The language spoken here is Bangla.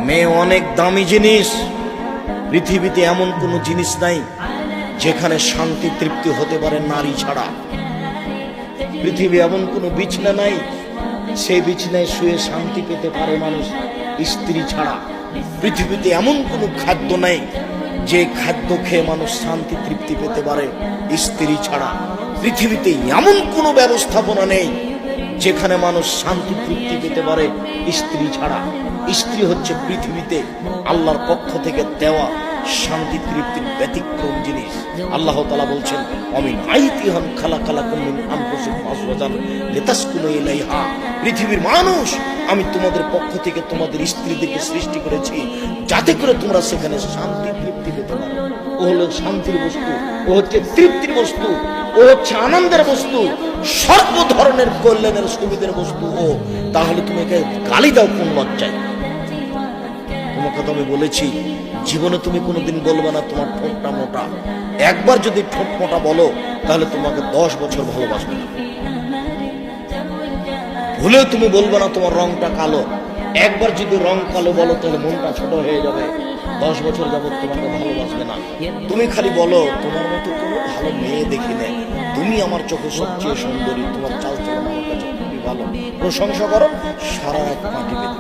মেয়ে অনেক দামি জিনিস। পৃথিবীতে এমন কোনো জিনিস নাই যেখানে শান্তি তৃপ্তি হতে পারে নারী ছাড়া। পৃথিবী এমন কোনো বিছানা নাই সেই বিছানায় শুয়ে শান্তি পেতে পারে মানুষ স্ত্রী ছাড়া। পৃথিবীতে এমন কোনো খাদ্য নাই যে খাদ্য খেয়ে মানুষ শান্তি তৃপ্তি পেতে পারে স্ত্রী ছাড়া। পৃথিবীতে এমন কোনো ব্যবস্থাপনা নেই যেখানে মানুষ শান্তি তৃপ্তি পেতে পারে স্ত্রী ছাড়া। স্ত্রী হচ্ছে পৃথিবীতে আল্লাহর পক্ষ থেকে দেওয়া শান্তি তৃপ্তির ব্যতিক্রম জিনিস। আল্লাহ তাআলা বলছেন, অমিন আইতিহান খালাকালাকুম মিন আনফুসিকুম আজওয়াজান লিতাসকুনু ইলাইহা। পৃথিবীর মানুষ, আমি তোমাদের পক্ষ থেকে তোমাদের স্ত্রীদেরকে সৃষ্টি করেছি যাতে করে তোমরা সেখানে শান্তি তৃপ্তি পেতে পারো। ও হলো শান্তির বস্তু, ও হচ্ছে তৃপ্তির বস্তু, ও হচ্ছে আনন্দের বস্তু, সর্ব ধরনের কল্যাণের সুবিধার বস্তু ও। তাহলে তুমি একে গালি দাও কোন লজ্জায়? তোমাকে তো আমি বলেছি জীবনে তুমি কোনোদিন বলবে না তোমার ঠোঁটটা মোটা। একবার যদি ঠোঁট মোটা বলো তাহলে তোমাকে 10 বছর ভালোবাসবে না। ভুলেও তুমি বলবে না তোমার রংটা কালো। একবার যদি রং কালো বলো তাহলে মনটা ছোট হয়ে যাবে, 10 বছর যাবত তোমাকে ভালোবাসবে না। তুমি খালি বলো তোমার মতো কোনো ভালো মেয়ে দেখি নেই, তুমি আমার চোখে সবচেয়ে সুন্দরী, তোমার চাল চলন আমার কাছে খুবই ভালো, প্রশংসা করো, সারা রাত মাটি বেঁধে